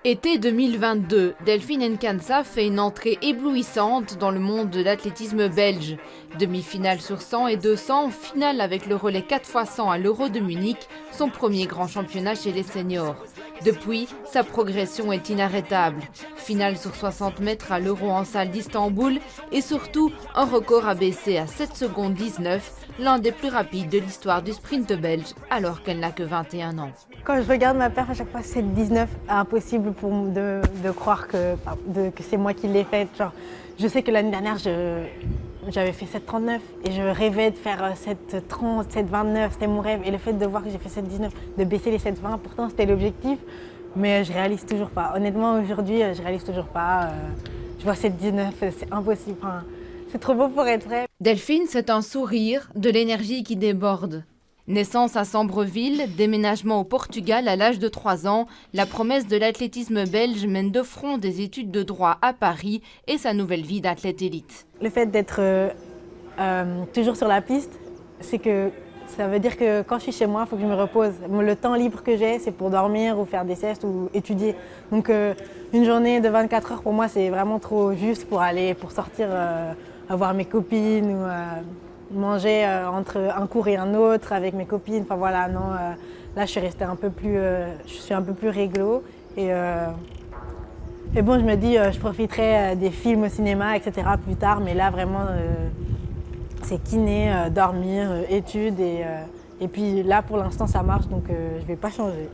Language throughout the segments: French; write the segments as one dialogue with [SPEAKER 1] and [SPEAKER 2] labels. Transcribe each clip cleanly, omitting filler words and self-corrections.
[SPEAKER 1] Été 2022, Delphine Nkansa fait une entrée éblouissante dans le monde de l'athlétisme belge. Demi-finale sur 100 et 200, finale avec le relais 4x100 à l'Euro de Munich, son premier grand championnat chez les seniors. Depuis, sa progression est inarrêtable. Finale sur 60 mètres à l'Euro en salle d'Istanbul et surtout un record abaissé à 7 secondes 19, l'un des plus rapides de l'histoire du sprint belge alors qu'elle n'a que 21 ans.
[SPEAKER 2] Quand je regarde ma perf à chaque fois 7,19, impossible pour moi de croire que c'est moi qui l'ai faite. Genre, je sais que l'année dernière, j'avais fait 7,39 et je rêvais de faire 7,30, 7,29, c'était mon rêve. Et le fait de voir que j'ai fait 7,19, de baisser les 7,20, pourtant c'était l'objectif, mais je réalise toujours pas. Honnêtement, aujourd'hui, je réalise toujours pas. Je vois 7,19, c'est impossible. Enfin, c'est trop beau pour être vrai.
[SPEAKER 1] Delphine, c'est un sourire, de l'énergie qui déborde. Naissance à Sambreville, déménagement au Portugal à l'âge de 3 ans, la promesse de l'athlétisme belge mène de front des études de droit à Paris et sa nouvelle vie d'athlète élite.
[SPEAKER 2] Le fait d'être toujours sur la piste, c'est que ça veut dire que quand je suis chez moi, il faut que je me repose. Le temps libre que j'ai, c'est pour dormir ou faire des siestes ou étudier. Donc une journée de 24 heures pour moi, c'est vraiment trop juste pour sortir, voir mes copines ou manger entre un cours et un autre avec mes copines. Enfin voilà, non, là je suis restée un peu plus, réglo et bon, je me dis, je profiterai des films au cinéma, etc. plus tard, mais là vraiment, c'est kiné, dormir, études et puis là pour l'instant ça marche, donc je vais pas changer.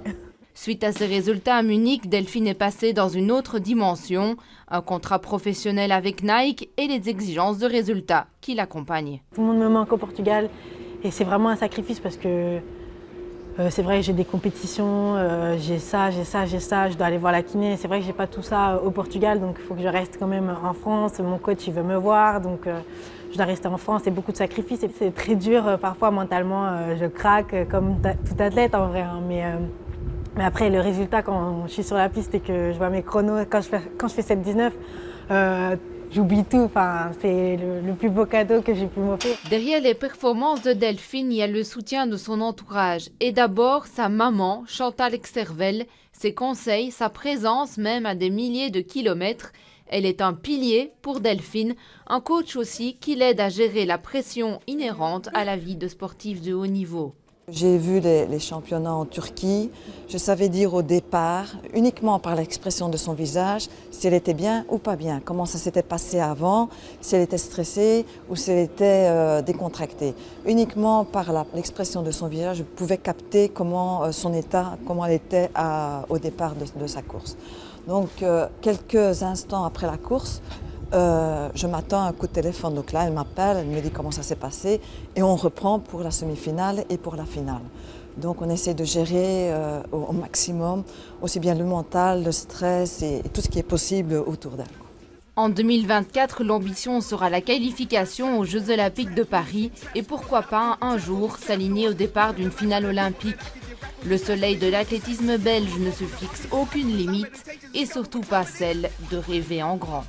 [SPEAKER 1] Suite à ses résultats à Munich, Delphine est passée dans une autre dimension, un contrat professionnel avec Nike et les exigences de résultats qui l'accompagnent.
[SPEAKER 2] Tout le monde me manque au Portugal et c'est vraiment un sacrifice parce que c'est vrai que j'ai des compétitions, j'ai ça, je dois aller voir la kiné. C'est vrai que j'ai pas tout ça au Portugal, donc il faut que je reste quand même en France. Mon coach il veut me voir, donc je dois rester en France. C'est beaucoup de sacrifices et c'est très dur parfois mentalement. Je craque comme tout athlète en vrai, hein, mais après, le résultat, quand je suis sur la piste et que je vois mes chronos, quand je fais 7,19, j'oublie tout. Enfin, c'est le plus beau cadeau que j'ai pu m'offrir.
[SPEAKER 1] Derrière les performances de Delphine, il y a le soutien de son entourage. Et d'abord, sa maman, Chantal Exervel, ses conseils, sa présence même à des milliers de kilomètres. Elle est un pilier pour Delphine, un coach aussi qui l'aide à gérer la pression inhérente à la vie de sportif de haut niveau.
[SPEAKER 3] J'ai vu les championnats en Turquie. Je savais dire au départ, uniquement par l'expression de son visage, si elle était bien ou pas bien, comment ça s'était passé avant, si elle était stressée ou si elle était décontractée. Uniquement par l'expression de son visage, je pouvais capter comment son état, comment elle était au départ de sa course. Donc quelques instants après la course, je m'attends à un coup de téléphone, donc là elle m'appelle, elle me dit comment ça s'est passé et on reprend pour la semi-finale et pour la finale. Donc on essaie de gérer au maximum aussi bien le mental, le stress et tout ce qui est possible autour d'elle.
[SPEAKER 1] En 2024, l'ambition sera la qualification aux Jeux Olympiques de Paris et pourquoi pas un jour s'aligner au départ d'une finale olympique. Le soleil de l'athlétisme belge ne se fixe aucune limite et surtout pas celle de rêver en grand.